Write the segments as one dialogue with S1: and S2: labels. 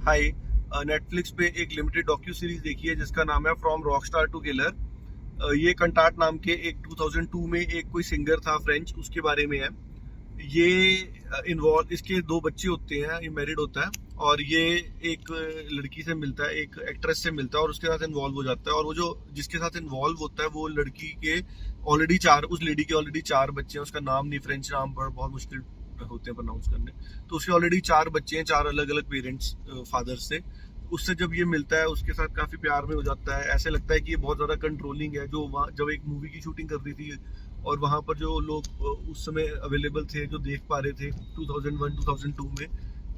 S1: हाय। Netflix पे एक limited docu series देखी है जिसका नाम है फ्रॉम रॉकस्टार टू किलर। ये कंटाट नाम के एक 2002 में एक कोई सिंगर था फ्रेंच, उसके बारे में है ये। इन्वॉल्व इसके दो बच्चे होते हैं, ये मैरिड होता है और ये एक लड़की से मिलता है, एक एक्ट्रेस से मिलता है और उसके साथ इन्वॉल्व हो जाता है। और वो जो जिसके साथ इन्वॉल्व होता है वो लड़की के ऑलरेडी चार उस लेडी के ऑलरेडी चार बच्चे हैं। उसका नाम नहीं, फ्रेंच नाम पर बहुत मुश्किल होते हैं प्रोनाउंस करने। तो उसके ऑलरेडी चार बच्चे हैं, चार अलग अलग पेरेंट्स फादर से। उससे जब ये मिलता है उसके साथ काफी प्यार में हो जाता है। ऐसे लगता है कि ये बहुत ज्यादा कंट्रोलिंग है। जो वहाँ जब एक मूवी की शूटिंग कर रही थी और वहां पर जो लोग उस समय अवेलेबल थे जो देख पा रहे थे 2001-2002 में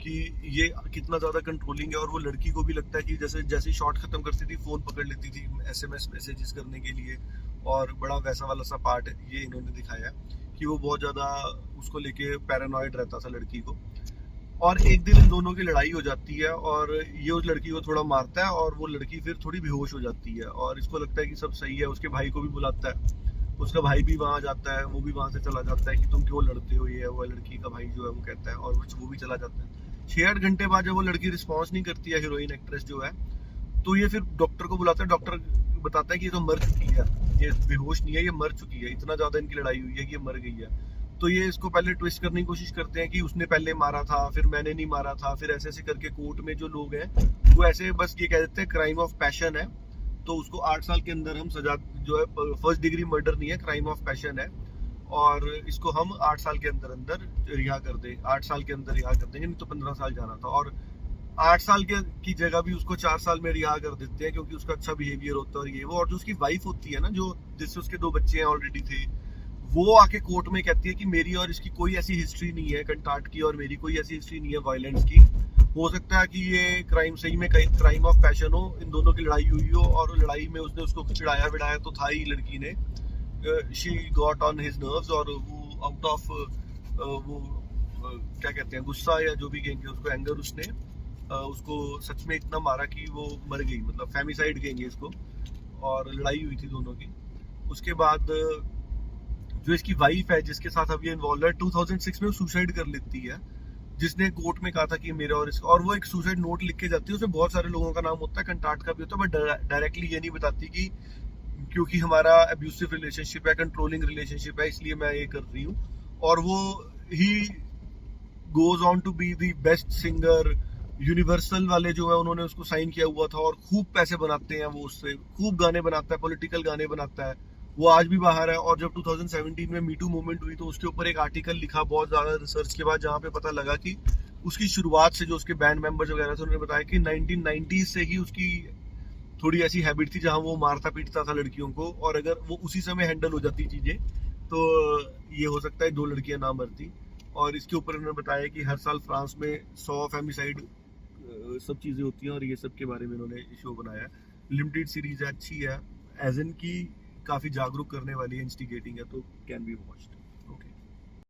S1: कि ये कितना ज्यादा कंट्रोलिंग है। और वो लड़की को भी लगता है कि जैसे जैसे शॉट खत्म करती थी फोन पकड़ लेती थी एसएमएस मैसेजेस करने के लिए। और बड़ा वैसा वाला सा पार्ट ये इन्होंने दिखाया कि वो बहुत ज्यादा उसको लेके पैरानॉइड रहता था लड़की को। और एक दिन इन दोनों की लड़ाई हो जाती है और ये उस लड़की को थोड़ा मारता है और वो लड़की फिर थोड़ी बेहोश हो जाती है और इसको लगता है कि सब सही है। उसके भाई को भी बुलाता है, उसका भाई भी वहां जाता है, वो भी वहां से चला जाता है कि तुम क्यों लड़ते हो। ये वो लड़की का भाई जो है वो कहता है और वो भी चला जाता है। 6-8 घंटे बाद जब वो लड़की रिस्पॉन्स नहीं करती है, हीरोइन एक्ट्रेस जो है, तो ये फिर डॉक्टर को बुलाता है। डॉक्टर बताता है कि ये तो मर चुकी है, ये बेहोश नहीं है, ये मर चुकी है। इतना ज्यादा इनकी लड़ाई हुई है कि ये मर गई है। तो ये इसको पहले ट्विस्ट करने की कोशिश करते हैं कि उसने पहले मारा था, फिर मैंने नहीं मारा था, फिर ऐसे ऐसे करके कोर्ट में जो लोग हैं वो ऐसे बस ये कह देते हैं क्राइम ऑफ पैशन है। तो उसको 8 साल के अंदर हम सजा, जो है फर्स्ट डिग्री मर्डर नहीं है, क्राइम ऑफ पैशन है। और इसको हम 8 साल के अंदर अंदर रिहा कर दे, 8 साल के अंदर रिहा कर देंगे, नहीं तो 15 साल जाना था। और 8 साल के की जगह भी उसको 4 साल में रिहा कर देते हैं क्योंकि उसका अच्छा बिहेवियर होता है और ये वो। और जो उसकी वाइफ होती है ना, जो जिससे उसके दो बच्चे हैं ऑलरेडी थे, वो आके कोर्ट में कहती है कि मेरी और इसकी कोई ऐसी हिस्ट्री नहीं है, कंटाट की और मेरी कोई ऐसी हिस्ट्री नहीं है वायलेंस की। हो सकता है कि ये क्राइम सही में क्राइम ऑफ पैशन हो, इन दोनों की लड़ाई हुई हो और लड़ाई में उसने उसको चिढ़ाया विढ़ाया तो था ही लड़की ने। She got on his nerves और वो आउट ऑफ वो क्या कहते हैं, गुस्सा या जो भी कहेंगे उसको, एंगर, उसने उसको सच में इतना मारा कि वो मर गई, मतलब फेमिसाइड कहेंगे इसको। और लड़ाई हुई थी दोनों की। उसके बाद जो इसकी वाइफ है जिसके साथ अब ये इन्वॉल्व है, 2006 में वो सुसाइड कर लेती है। जिसने कोर्ट में कहा था कि मेरा और इसका, और वो एक सुसाइड नोट लिख के जाती है, उसमें बहुत सारे लोगों का नाम होता है, कंटाट का भी होता है, बट डायरेक्टली ये नहीं बताती कि क्योंकि हमारा अब्यूसिव रिलेशनशिप है, कंट्रोलिंग रिलेशनशिप है, इसलिए मैं ये कर रही हूँ। और वो ही goes on to be the best singer. Universal वाले जो है उन्होंने उसको साइन किया हुआ था और खूब पैसे बनाते हैं वो, उससे खूब गाने बनाता है, पॉलिटिकल गाने बनाता है। वो आज भी बाहर है। और जब 2017 में मीटू मूवमेंट हुई तो उसके ऊपर एक आर्टिकल लिखा बहुत ज्यादा रिसर्च के बाद, जहाँ पे पता लगा कि उसकी शुरुआत से जो उसके बैंड मेंबर्स वगैरह थे उन्होंने बताया कि 1990 से ही उसकी थोड़ी ऐसी हैबिट थी जहाँ वो मारता पीटता था लड़कियों को। और अगर वो उसी समय हैंडल हो जाती चीजें तो ये हो सकता है दो लड़कियां ना मरती। और इसके ऊपर उन्होंने बताया कि हर साल फ्रांस में 100 फेमिसाइड सब चीजें होती हैं और ये सब के बारे में इन्होंने शो बनाया है। लिमिटेड सीरीज है, अच्छी है, एज इन की काफी जागरूक करने वाली है, इंस्टिगेटिंग है, तो कैन बी वॉच्ड।